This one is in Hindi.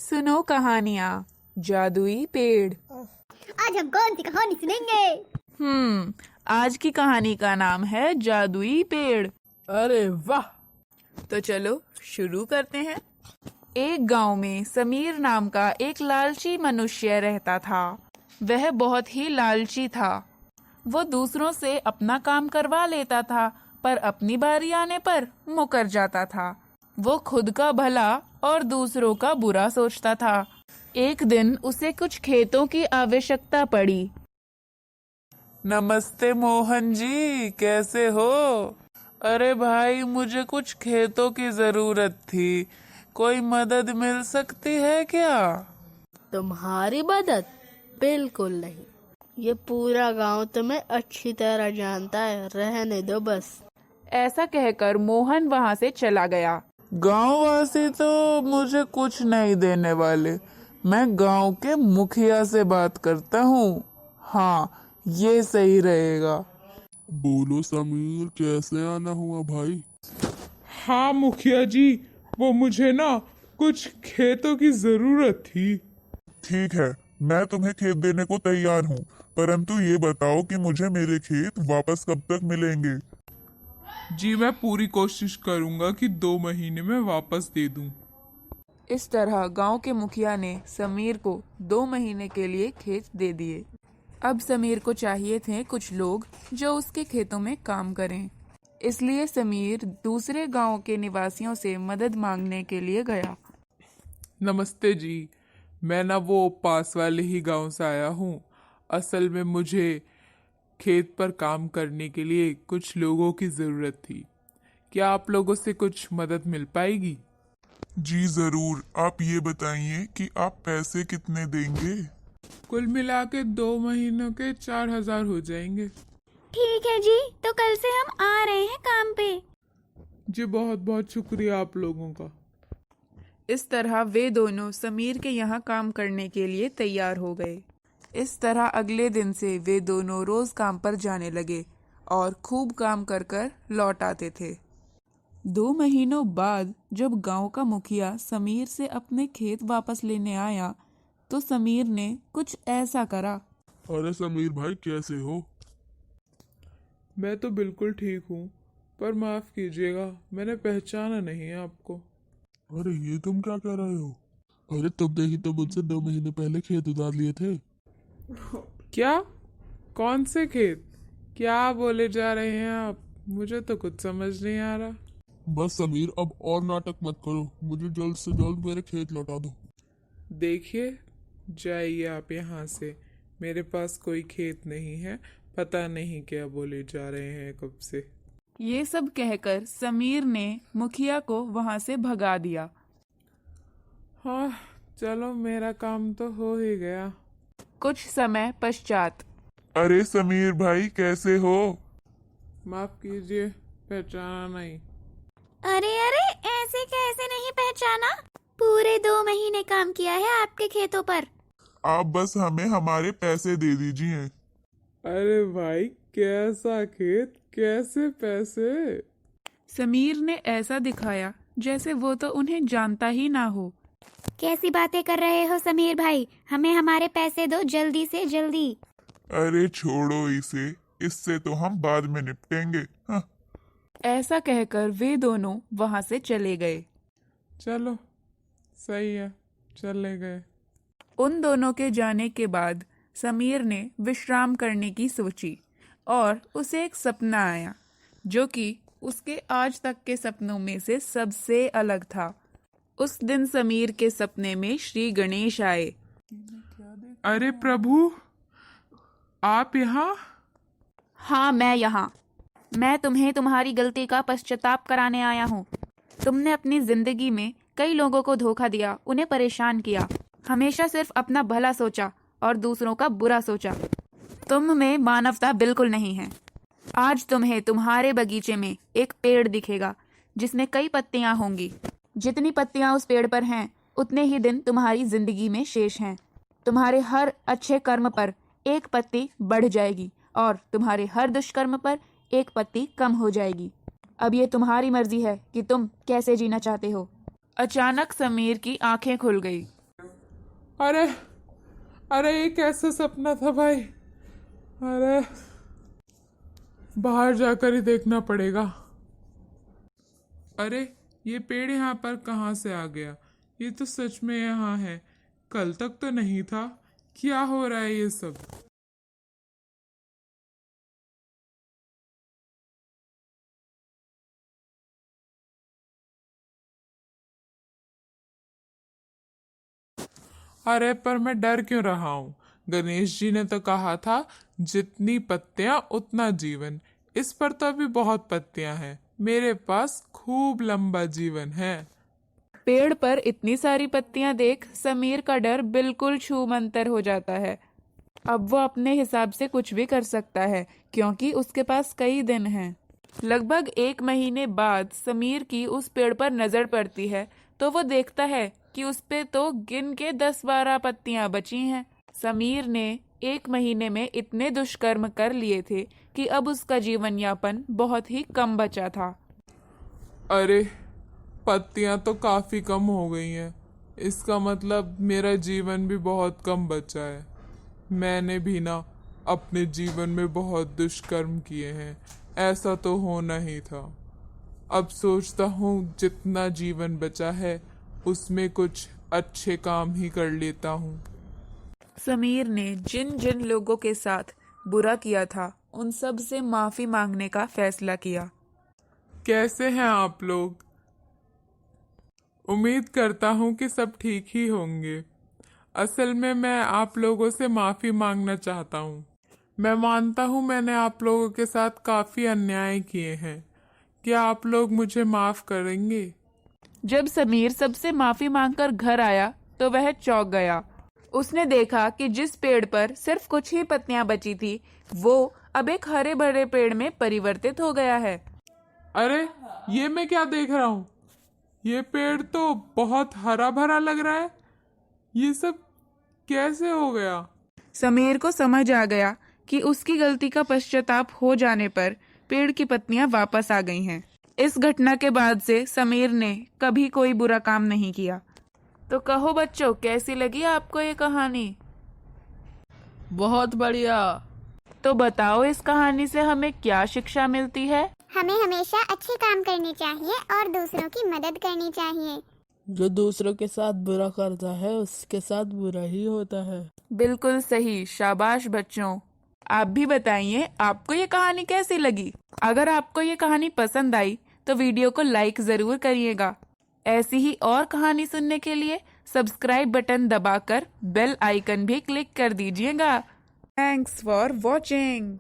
सुनो कहानियाँ। जादुई पेड़। आज हम कौन सी कहानी सुनेंगे? आज की कहानी का नाम है जादुई पेड़। अरे वाह! तो चलो शुरू करते हैं। एक गांव में समीर नाम का एक लालची मनुष्य रहता था। वह बहुत ही लालची था। वो दूसरों से अपना काम करवा लेता था, पर अपनी बारी आने पर मुकर जाता था। वो खुद का भला और दूसरों का बुरा सोचता था। एक दिन उसे कुछ खेतों की आवश्यकता पड़ी। नमस्ते मोहन जी, कैसे हो? अरे भाई, मुझे कुछ खेतों की जरूरत थी। कोई मदद मिल सकती है क्या? तुम्हारी मदद? बिल्कुल नहीं। ये पूरा गांव तुम्हें अच्छी तरह जानता है, रहने दो बस। ऐसा कहकर मोहन वहां से चला गया। गांव वासी तो मुझे कुछ नहीं देने वाले। मैं गांव के मुखिया से बात करता हूँ। हाँ, ये सही रहेगा। बोलो समीर, कैसे आना हुआ भाई? हाँ मुखिया जी, वो मुझे ना कुछ खेतों की जरूरत थी। ठीक है, मैं तुम्हें खेत देने को तैयार हूँ, परंतु ये बताओ कि मुझे मेरे खेत वापस कब तक मिलेंगे? जी मैं पूरी कोशिश करूंगा कि 2 महीने में वापस दे दूं। इस तरह गांव के मुखिया ने समीर को 2 महीने के लिए खेत दे दिए। अब समीर को चाहिए थे कुछ लोग जो उसके खेतों में काम करें। इसलिए समीर दूसरे गांव के निवासियों से मदद मांगने के लिए गया। नमस्ते जी, मैं ना वो पास वाले ही गांव से आया हूँ। असल में मुझे खेत पर काम करने के लिए कुछ लोगों की ज़रूरत थी। क्या आप लोगों से कुछ मदद मिल पाएगी? जी जरूर। आप ये बताइए कि आप पैसे कितने देंगे? कुल मिला के 2 महीनों के 4,000 हो जाएंगे। ठीक है जी, तो कल से हम आ रहे हैं काम पे। जी बहुत बहुत शुक्रिया आप लोगों का। इस तरह वे दोनों समीर के यहाँ काम करने के लिए तैयार हो गए। इस तरह अगले दिन से वे दोनों रोज काम पर जाने लगे और खूब काम कर कर लौट आते थे। 2 महीनों बाद जब गांव का मुखिया समीर से अपने खेत वापस लेने आया, तो समीर ने कुछ ऐसा करा। अरे समीर भाई, कैसे हो? मैं तो बिल्कुल ठीक हूँ, पर माफ़ कीजिएगा, मैंने पहचाना नहीं है आपको। अरे ये तुम क्या कह रहे हो? अरे तुमने ही तो मुझसे 2 महीने पहले खेत उधार लिए थे। क्या? कौन से खेत? क्या बोले जा रहे हैं आप? मुझे तो कुछ समझ नहीं आ रहा। बस समीर, अब और नाटक मत करो। मुझे जल्द से जल्द मेरे खेत लौटा दो। देखिए, जाइए आप यहाँ से। मेरे पास कोई खेत नहीं है। पता नहीं क्या बोले जा रहे हैं कब से। ये सब कहकर समीर ने मुखिया को वहां से भगा दिया। हाँ, चलो मेरा काम तो हो ही गया। कुछ समय पश्चात। अरे समीर भाई, कैसे हो? माफ कीजिए, पहचाना नहीं। अरे अरे, ऐसे कैसे नहीं पहचाना? पूरे 2 महीने काम किया है आपके खेतों पर। आप बस हमें हमारे पैसे दे दीजिए। अरे भाई, कैसा खेत, कैसे पैसे? समीर ने ऐसा दिखाया जैसे वो तो उन्हें जानता ही ना हो। कैसी बातें कर रहे हो समीर भाई? हमें हमारे पैसे दो, जल्दी से जल्दी। अरे छोड़ो इसे, इससे तो हम बाद में निपटेंगे। हाँ। ऐसा कहकर वे दोनों वहां से चले गए। चलो सही है, चले गए। उन दोनों के जाने के बाद समीर ने विश्राम करने की सोची और उसे एक सपना आया, जो कि उसके आज तक के सपनों में से सबसे अलग था। उस दिन समीर के सपने में श्री गणेश आए। अरे प्रभु, आप यहाँ? हाँ, मैं यहाँ। मैं तुम्हें तुम्हारी गलती का पश्चाताप कराने आया हूँ। तुमने अपनी जिंदगी में कई लोगों को धोखा दिया, उन्हें परेशान किया, हमेशा सिर्फ अपना भला सोचा और दूसरों का बुरा सोचा। तुम में मानवता बिल्कुल नहीं है। आज तुम्हें तुम्हारे बगीचे में एक पेड़ दिखेगा जिसमें कई पत्तियां होंगी। जितनी पत्तियां उस पेड़ पर हैं, उतने ही दिन तुम्हारी जिंदगी में शेष हैं। तुम्हारे हर अच्छे कर्म पर एक पत्ती बढ़ जाएगी और तुम्हारे हर दुष्कर्म पर एक पत्ती कम हो जाएगी। अब ये तुम्हारी मर्जी है कि तुम कैसे जीना चाहते हो। अचानक समीर की आंखें खुल गई। अरे अरे ये कैसा सपना था भाई। अरे बाहर जाकर ही देखना पड़ेगा। अरे ये पेड़ यहाँ पर कहाँ से आ गया? ये तो सच में यहाँ है, कल तक तो नहीं था। क्या हो रहा है ये सब? अरे पर मैं डर क्यों रहा हूँ? गणेश जी ने तो कहा था जितनी पत्तियां उतना जीवन। इस पर तो अभी बहुत पत्तियां हैं, मेरे पास खूब लंबा जीवन है। पेड़ पर इतनी सारी पत्तियां देख समीर का डर बिल्कुल छूमंतर हो जाता है। अब वो अपने हिसाब से कुछ भी कर सकता है क्योंकि उसके पास कई दिन हैं। लगभग 1 महीने बाद समीर की उस पेड़ पर नजर पड़ती है तो वो देखता है कि उस पे तो गिन के 10-12 पत्तियां बची हैं। समीर ने 1 महीने में इतने दुष्कर्म कर लिए थे कि अब उसका जीवन यापन बहुत ही कम बचा था। अरे पत्तियां तो काफी कम हो गई हैं, इसका मतलब मेरा जीवन भी बहुत कम बचा है। मैंने भी ना अपने जीवन में बहुत दुष्कर्म किए हैं, ऐसा तो होना ही था। अब सोचता हूँ जितना जीवन बचा है उसमें कुछ अच्छे काम ही कर लेता हूँ। समीर ने जिन जिन लोगों के साथ बुरा किया था उन सब से माफी मांगने का फैसला किया। कैसे हैं आप लोग? उम्मीद करता हूँ कि सब ठीक ही होंगे। असल में मैं आप लोगों से माफी मांगना चाहता हूँ। मैं मानता हूँ मैंने आप लोगों के साथ काफी अन्याय किए हैं। क्या आप लोग मुझे माफ करेंगे? जब समीर सबसे माफी मांगकर घर आया तो वह चौंक गया। उसने देखा कि जिस पेड़ पर सिर्फ कुछ ही पत्तियां बची थी वो अब एक हरे भरे पेड़ में परिवर्तित हो गया है। अरे ये मैं क्या देख रहा हूँ? ये पेड़ तो बहुत हरा भरा लग रहा है। ये सब कैसे हो गया? समीर को समझ आ गया कि उसकी गलती का पश्चाताप हो जाने पर पेड़ की पत्तियां वापस आ गई हैं। इस घटना के बाद से समीर ने कभी कोई बुरा काम नहीं किया। तो कहो बच्चों, कैसी लगी आपको ये कहानी? बहुत बढ़िया। तो बताओ इस कहानी से हमें क्या शिक्षा मिलती है? हमें हमेशा अच्छे काम करने चाहिए और दूसरों की मदद करनी चाहिए। जो दूसरों के साथ बुरा करता है उसके साथ बुरा ही होता है। बिल्कुल सही, शाबाश बच्चों। आप भी बताइए आपको ये कहानी कैसी लगी। अगर आपको ये कहानी पसंद आई तो वीडियो को लाइक जरूर करिएगा। ऐसी ही और कहानी सुनने के लिए सब्सक्राइब बटन दबाकर बेल आइकन भी क्लिक कर दीजिएगा। Thanks for watching.